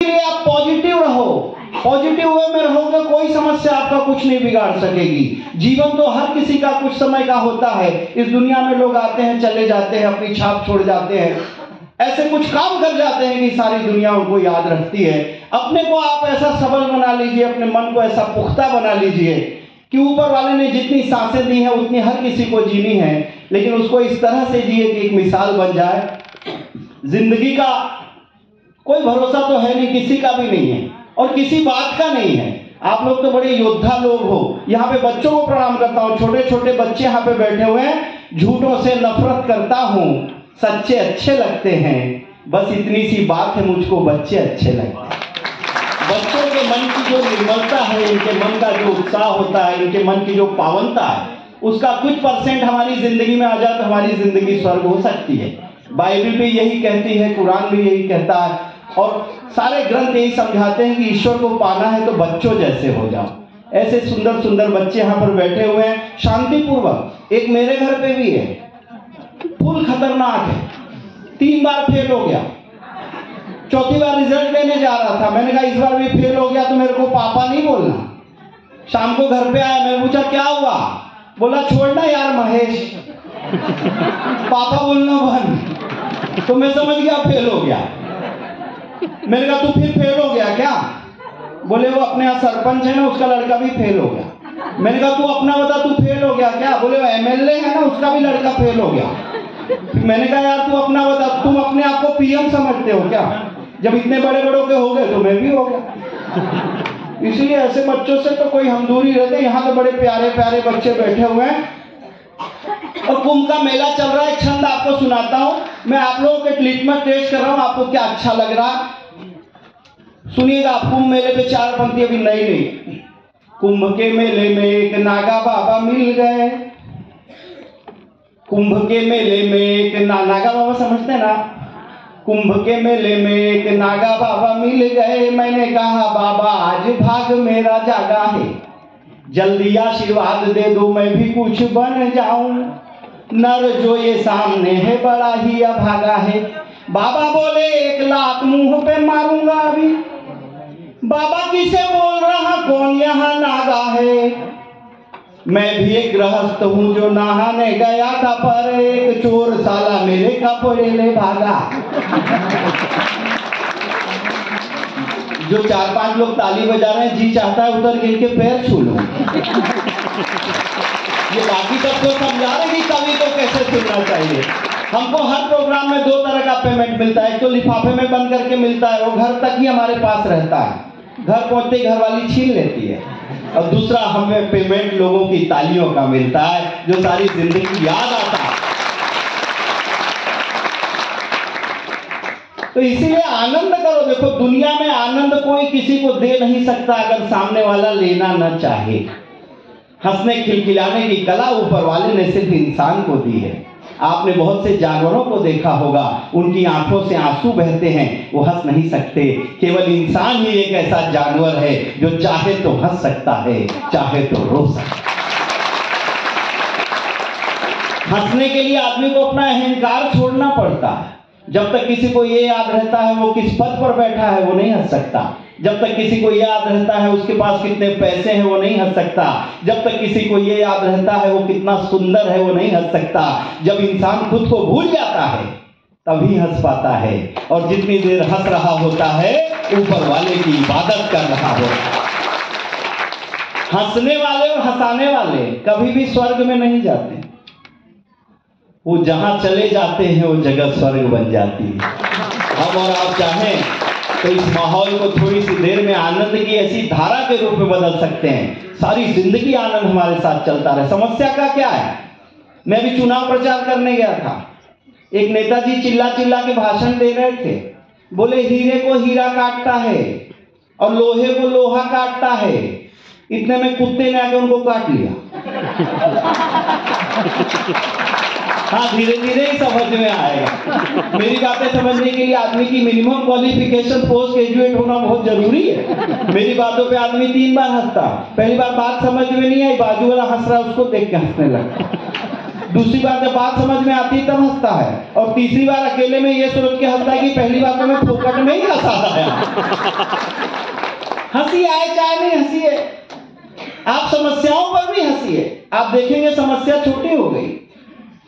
इसलिए आप पॉजिटिव रहो, पॉजिटिव वे में रहोगे, कोई समस्या आपका कुछ नहीं बिगाड़ सकेगी। जीवन तो हर किसी का कुछ समय का होता है। इस दुनिया में लोग आते हैं, चले जाते हैं, अपनी छाप छोड़ जाते हैं, ऐसे कुछ काम कर जाते हैं कि सारी दुनिया उनको याद रखती है। अपने को आप ऐसा सबल बना लीजिए, अपने मन को ऐसा पुख्ता बना लीजिए कि ऊपर वाले ने जितनी सांसें दी हैं उतनी हर किसी को जीनी है, लेकिन उसको इस तरह से जिए कि एक मिसाल बन जाए। जिंदगी का कोई भरोसा तो है नहीं, किसी का भी नहीं है और किसी बात का नहीं है। आप लोग तो बड़े योद्धा लोग हो। यहाँ पे बच्चों को प्रणाम करता हूँ, छोटे छोटे बच्चे यहाँ पे बैठे हुए हैं। झूठों से नफरत करता हूँ, सच्चे अच्छे लगते हैं, बस इतनी सी बात है, मुझको बच्चे अच्छे लगते हैं। बच्चों के मन की जो निर्मलता है, इनके मन का जो उत्साह होता है, इनके मन की जो पावनता है, उसका कुछ परसेंट हमारी जिंदगी में आ जाए तो हमारी जिंदगी स्वर्ग हो सकती है। बाइबल भी यही कहती है, कुरान भी यही कहता है और सारे ग्रंथ यही समझाते हैं कि ईश्वर को पाना है तो बच्चों जैसे हो जाओ। ऐसे सुंदर सुंदर बच्चे यहाँ पर बैठे हुए हैं शांतिपूर्वक। एक मेरे घर पे भी है, फुल खतरनाक है, 3 बार फेल हो गया, चौथी बार रिजल्ट लेने जा रहा था। मैंने कहा इस बार भी फेल हो गया तो मेरे को पापा नहीं बोलना। शाम को घर पे आया, मैंने पूछा क्या हुआ, बोला छोड़ना यार महेश, पापा बोलना बंद। तो मैं समझ गया फेल हो गया। मैंने कहा तू फिर फेल हो गया क्या, बोले वो अपने यहाँ सरपंच है ना, उसका लड़का भी फेल हो गया। मैंने कहा तू अपना बता, तू फेल हो गया क्या, बोले वो एमएलए है ना, उसका भी लड़का फेल हो गया। मैंने कहा यार तू अपना बता, तुम अपने आप को पीएम समझते हो क्या, जब इतने बड़े बड़ों के हो गए तो मैं भी हो गया। इसलिए ऐसे बच्चों से तो कोई हम दूरी रहते। यहाँ तो बड़े प्यारे प्यारे बच्चे बैठे हुए हैं और कुंभ का मेला चल रहा है। एक छंद आपको सुनाता हूं, मैं आप लोगों के लिटमस टेस्ट कर रहा हूं, आपको क्या अच्छा लग रहा सुनिएगा। कुंभ मेले पे 4 पंक्ति अभी नई नई। कुंभ के मेले में एक नागा बाबा मिल गए, कुंभ के मेले में एक नागा बाबा समझते हैं ना, कुंभ के मेले में एक नागा बाबा मिल गए। मैंने कहा बाबा आज भाग मेरा जागा है, जल्दी आशीर्वाद दे दो मैं भी कुछ बन जाऊं। नर जो ये सामने है बड़ा ही अभागा है। बाबा बोले 1 लात मुंह पे मारूंगा अभी। बाबा किसे बोल रहा, कौन यहाँ नागा है। मैं भी एक गृहस्थ हूँ जो नहाने गया था, पर एक चोर साला मेरे कपड़े ले भागा। जो 4-5 लोग ताली बजा रहे हैं, जी चाहता है उधर गिर के पैर छू लूं। ये बाकी सबको समझा रहे कि कवि को कैसे सुनना चाहिए। हमको हर प्रोग्राम में 2 तरह का पेमेंट मिलता है। एक तो लिफाफे में बंद करके मिलता है, वो घर तक ही हमारे पास रहता है, घर पहुंचते घर वाली छीन लेती है। और दूसरा हमें पेमेंट लोगों की तालियों का मिलता है, जो सारी जिंदगी याद आता है। तो इसीलिए आनंद करो। देखो दुनिया में आनंद कोई किसी को दे नहीं सकता अगर सामने वाला लेना न चाहे। हंसने खिलखिलाने की कला ऊपर वाले ने सिर्फ इंसान को दी है। आपने बहुत से जानवरों को देखा होगा, उनकी आंखों से आंसू बहते हैं, वो हंस नहीं सकते। केवल इंसान ही एक ऐसा जानवर है जो चाहे तो हंस सकता है, चाहे तो रो सकता है। हंसने के लिए आदमी को अपना अहंकार छोड़ना पड़ता है। जब तक किसी को ये याद रहता है वो किस पद पर बैठा है, वो नहीं हंस सकता। जब तक किसी को ये याद रहता है उसके पास कितने पैसे हैं, वो नहीं हंस सकता। जब तक किसी को ये याद रहता है वो कितना सुंदर है, वो नहीं हंस सकता। जब इंसान खुद को भूल जाता है तभी हंस पाता है। और जितनी देर हंस रहा होता है ऊपर वाले की इबादत कर रहा होता है। हंसने वाले और हंसाने वाले कभी भी स्वर्ग में नहीं जाते। वो जहां चले जाते हैं वो जगह स्वर्ग बन जाती है। हम और आप चाहें तो इस माहौल को थोड़ी सी देर में आनंद की ऐसी धारा के रूप में बदल सकते हैं। सारी जिंदगी आनंद हमारे साथ चलता रहे। समस्या का क्या है? मैं भी चुनाव प्रचार करने गया था, एक नेताजी चिल्ला चिल्ला के भाषण दे रहे थे। बोले हीरे को हीरा काटता है और लोहे को लोहा काटता है। इतने में कुत्ते ने आके उनको काट लिया। हाँ, धीरे धीरे ही समझ में आएगा। मेरी बातें समझने के लिए आदमी की मिनिमम क्वालिफिकेशन पोस्ट ग्रेजुएट होना बहुत जरूरी है। मेरी बातों पे आदमी 3 बार हंसता। पहली बार बात समझ में नहीं आई, बाजू वाला हंस रहा है उसको देख के हंसने लगता। दूसरी बार जब बात समझ में आती है तब हंसता है, और तीसरी बार अकेले में ये सोच के हंसता है कि पहली बार तो मैं फोकट में ही हंसा था। चाहे नहीं हंसिए, आप समस्याओं पर भी हंसिए। आप देखेंगे समस्या छोटी हो गई।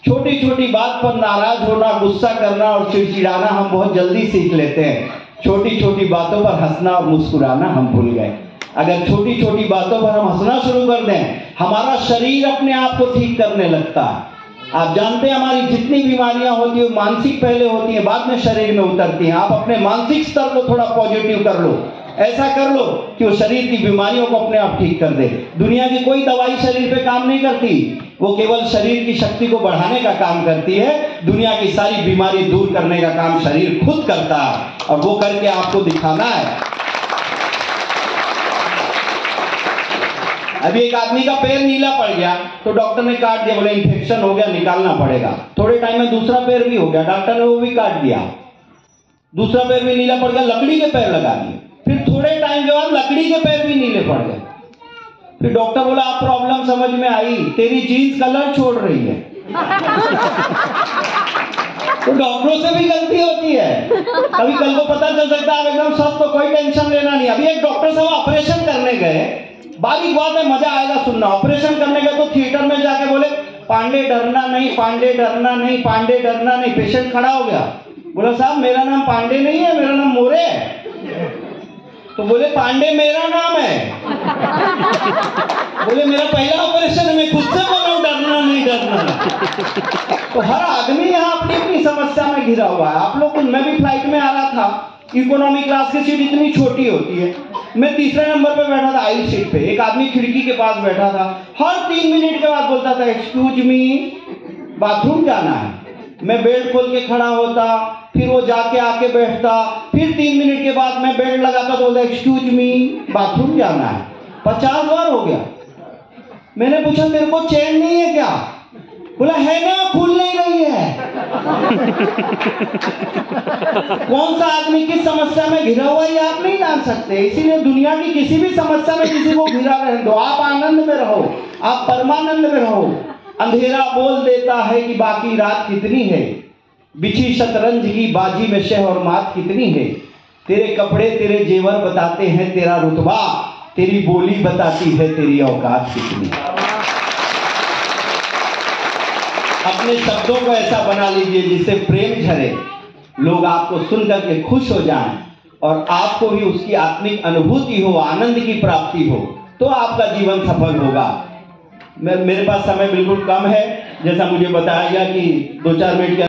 छोटी छोटी बात पर नाराज होना, गुस्सा करना और चिड़चिड़ाना हम बहुत जल्दी सीख लेते हैं। छोटी छोटी बातों पर हंसना और मुस्कुराना हम भूल गए। अगर छोटी छोटी बातों पर हम हंसना शुरू कर दें, हमारा शरीर अपने आप को ठीक करने लगता है। आप जानते हैं हमारी जितनी बीमारियां होती है मानसिक पहले होती हैं, बाद में शरीर में उतरती हैं। आप अपने मानसिक स्तर को थोड़ा पॉजिटिव कर लो, ऐसा कर लो कि वो शरीर की बीमारियों को अपने आप ठीक कर दे। दुनिया की कोई दवाई शरीर पे काम नहीं करती, वो केवल शरीर की शक्ति को बढ़ाने का काम करती है। दुनिया की सारी बीमारी दूर करने का काम शरीर खुद करता है, और वो करके आपको दिखाना है। अभी एक आदमी का पैर नीला पड़ गया तो डॉक्टर ने काट दिया, बोले इन्फेक्शन हो गया, निकालना पड़ेगा। थोड़े टाइम में दूसरा पैर भी हो गया, डॉक्टर ने वो भी काट दिया। दूसरा पैर भी नीला पड़ गया, लकड़ी के पैर लगा दिए। फिर थोड़े टाइम के बाद लकड़ी के पैर भी नीले पड़ गए। फिर डॉक्टर बोला आप प्रॉब्लम समझ में आई, तेरी जीन्स कलर छोड़ रही है। तो डॉक्टरों से भी गलती होती है। कभी कल को पता चल सकता है आप एकदम स्वस्थ, तो कोई टेंशन लेना नहीं। अभी एक डॉक्टर साहब ऑपरेशन करने गए, बारीक बात है, मजा आएगा सुनना। ऑपरेशन करने गए तो थिएटर में जाके बोले पांडे डरना नहीं, पांडे डरना नहीं, पांडे डरना नहीं। पेशेंट खड़ा हो गया, बोला साहब मेरा नाम पांडे नहीं है, मेरा नाम मोरे है। तो बोले पांडे मेरा नाम है। बोले मेरा पहला ऑपरेशन है, मैं खुद से बोला डरना नहीं, डरना। तो हर आदमी यहाँ अपनी अपनी समस्या में घिरा हुआ है। आप लोग, मैं भी फ्लाइट में आ रहा था, इकोनॉमी क्लास की सीट इतनी छोटी होती है, मैं तीसरे नंबर पे बैठा था आइल सीट पे। एक आदमी खिड़की के पास बैठा था, हर 3 मिनट के बाद बोलता था एक्सक्यूज मी, बाथरूम जाना है। मैं बेड खोल के खड़ा होता, फिर वो जाके आके बैठता, फिर 3 मिनट के बाद मैं बेड लगाता तो बोलता एक्सक्यूज मी, बाथरूम जाना है। 50 बार हो गया। मैंने पूछा तेरे को चैन नहीं है क्या? बोला है ना, खुल नहीं रही है। कौन सा आदमी किस समस्या में घिरा हुआ है आप नहीं जान सकते। इसीलिए दुनिया की किसी भी समस्या में किसी को घिरा रहने दो, आप आनंद में रहो, आप परमानंद में रहो। अंधेरा बोल देता है कि बाकी रात कितनी है, बिछी शतरंज की बाजी में शह और मात कितनी है। तेरे कपड़े तेरे जेवर बताते हैं तेरा रुतबा, तेरी बोली बताती है तेरी औकात कितनी। अपने शब्दों को ऐसा बना लीजिए जिससे प्रेम झरे, लोग आपको सुनकर के खुश हो जाएं और आपको भी उसकी आत्मिक अनुभूति हो, आनंद की प्राप्ति हो, तो आपका जीवन सफल होगा। मेरे पास समय बिल्कुल कम है, जैसा मुझे बताया गया कि 2-4 मिनट